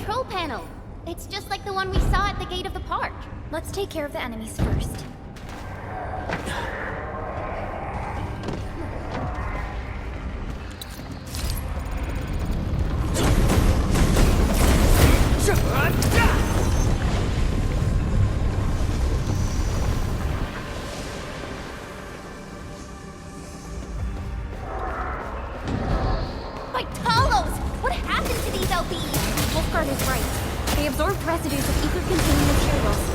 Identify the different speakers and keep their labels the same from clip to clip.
Speaker 1: control panel. It's just like the one we saw at the gate of the park.
Speaker 2: Let's take care of the enemies first.
Speaker 1: Wolfguard is right. They absorbed residues of ether-containing materials.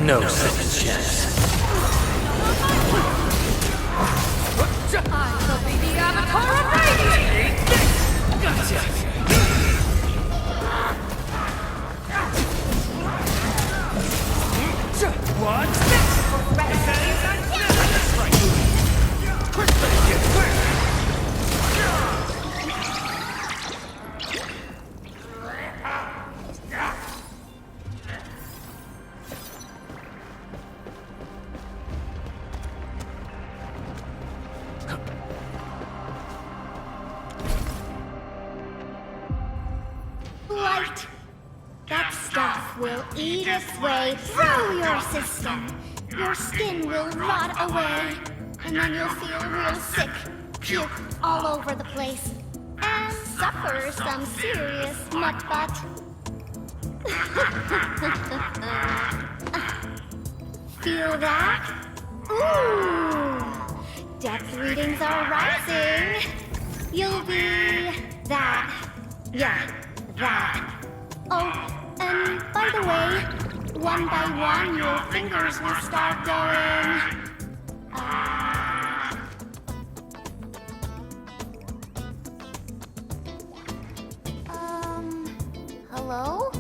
Speaker 3: No second chance.
Speaker 2: I shall be the avatar of radiance!
Speaker 3: Gotcha! What's this?
Speaker 1: Light! That stuff will eat its way through your system. Your skin will rot away, and then you'll feel real sick, puke all over the place, and suffer some serious nut butt. Feel that? Ooh! Depth readings are rising. You'll be that. Yeah, that. Oh, and by the way, one by one your fingers will start going. Hello?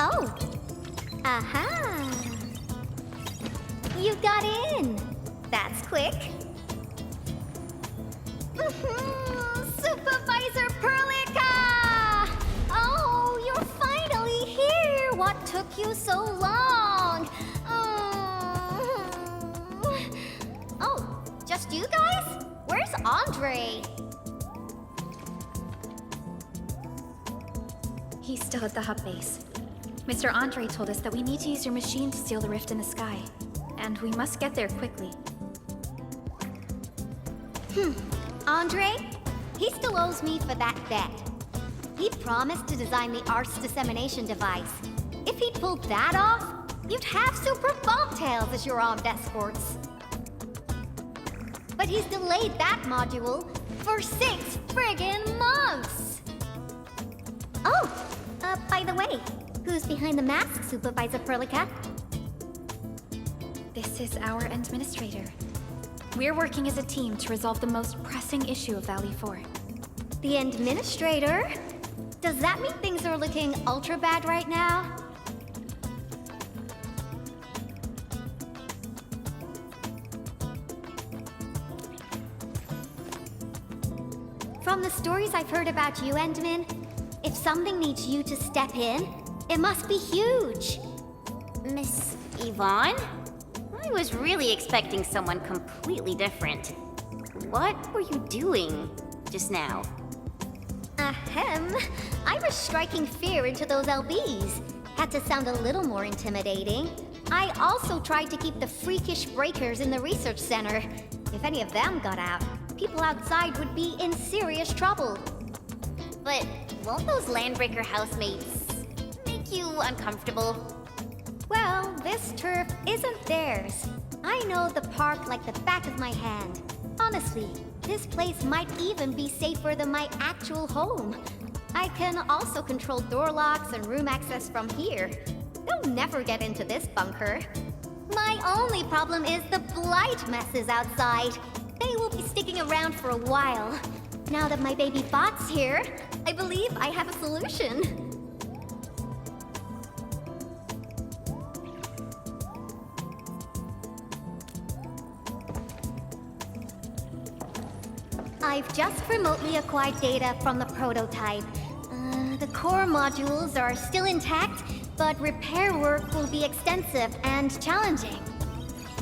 Speaker 1: Oh. Aha. You got in. That's quick. Supervisor Perlica! Oh, you're finally here. What took you so long? Oh, just you guys? Where's Andre?
Speaker 2: He's still at the hub base. Mr. Andre told us that we need to use your machine to seal the rift in the sky. And we must get there quickly.
Speaker 1: Andre? He still owes me for that bet. He promised to design the Art's dissemination device. If he'd pulled that off, you'd have super bobtails as your armed escorts. But he's delayed that module for 6 friggin' months! Oh, by the way, who's behind the mask, Supervisor Perlica?
Speaker 2: This is our administrator. We're working as a team to resolve the most pressing issue of Valley 4.
Speaker 1: The administrator? Does that mean things are looking ultra bad right now? From the stories I've heard about you, Endman, if something needs you to step in, it must be huge.
Speaker 4: Miss Yvonne? I was really expecting someone completely different. What were you doing just now?
Speaker 1: Ahem. I was striking fear into those LBs. Had to sound a little more intimidating. I also tried to keep the freakish breakers in the research center. If any of them got out, people outside would be in serious trouble.
Speaker 4: But won't those Landbreaker housemates make you uncomfortable?
Speaker 1: Well, this turf isn't theirs. I know the park like the back of my hand. Honestly, this place might even be safer than my actual home. I can also control door locks and room access from here. They'll never get into this bunker. My only problem is the blight messes outside. They will be sticking around for a while. Now that my baby bot's here, I believe I have a solution. I've just remotely acquired data from the prototype. The core modules are still intact, but repair work will be extensive and challenging.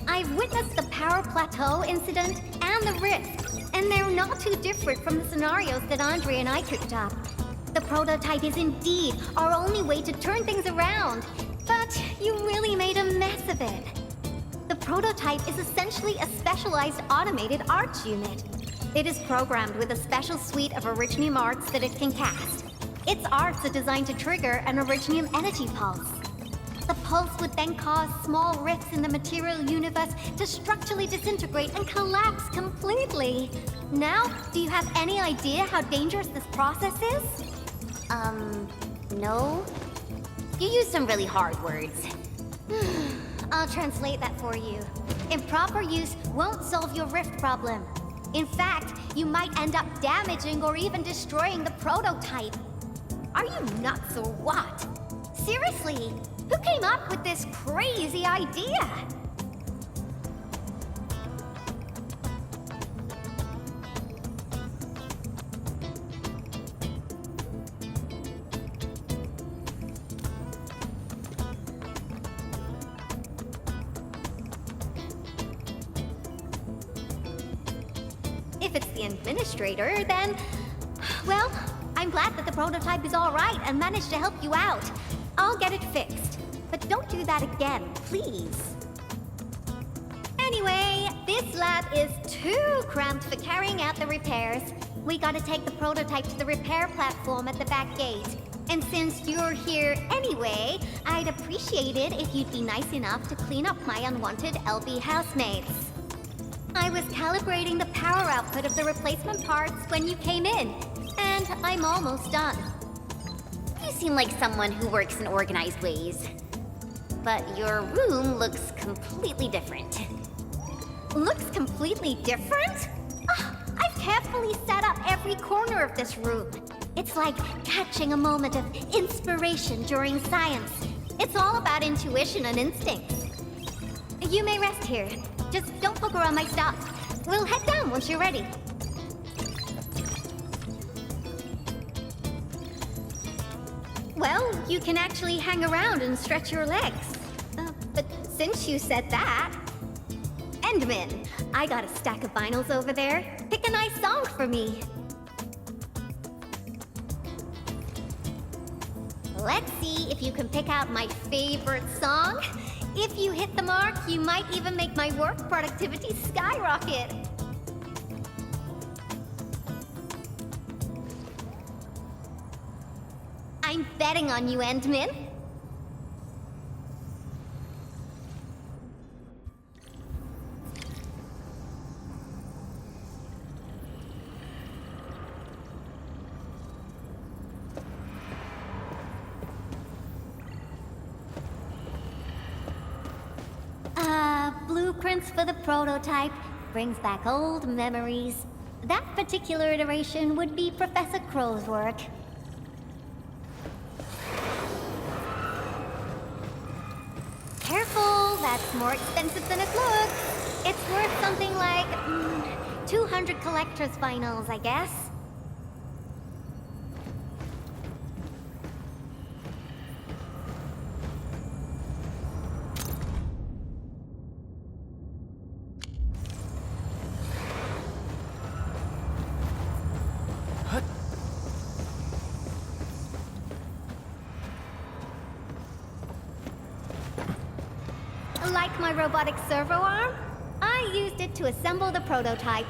Speaker 1: I've witnessed the power plateau incident and the rift, and they're not too different from the scenarios that Andre and I cooked up. The prototype is indeed our only way to turn things around, but you really made a mess of it. The prototype is essentially a specialized automated arts unit. It is programmed with a special suite of Originium arts that it can cast. Its arts are designed to trigger an Originium energy pulse. The pulse would then cause small rifts in the material universe to structurally disintegrate and collapse completely. Now, do you have any idea how dangerous this process is?
Speaker 4: No. You used some really hard words.
Speaker 1: I'll translate that for you. Improper use won't solve your rift problem. In fact, you might end up damaging or even destroying the prototype. Are you nuts or what? Seriously, who came up with this crazy idea? If it's the administrator, then... Well, I'm glad that the prototype is all right and managed to help you out. I'll get it fixed. But don't do that again, please. Anyway, this lab is too cramped for carrying out the repairs. We gotta take the prototype to the repair platform at the back gate. And since you're here anyway, I'd appreciate it if you'd be nice enough to clean up my unwanted LB housemates. I was calibrating the power output of the replacement parts when you came in, and I'm almost done.
Speaker 4: You seem like someone who works in organized ways. But your room looks completely different.
Speaker 1: Looks completely different? I've carefully set up every corner of this room. It's like catching a moment of inspiration during science. It's all about intuition and instinct. You may rest here. Just don't poke around my stuff. We'll head down once you're ready. Well, you can actually hang around and stretch your legs. But since you said that... Endman, I got a stack of vinyls over there. Pick a nice song for me. Let's see if you can pick out my favorite song. If you hit the mark, you might even make my work productivity skyrocket. I'm betting on you, Endman. Blueprints for the prototype brings back old memories. That particular iteration would be Professor Crow's work. Careful, that's more expensive than it looks. It's worth something like 200 collector's vinyls, I guess. Like my robotic servo arm, I used it to assemble the prototype.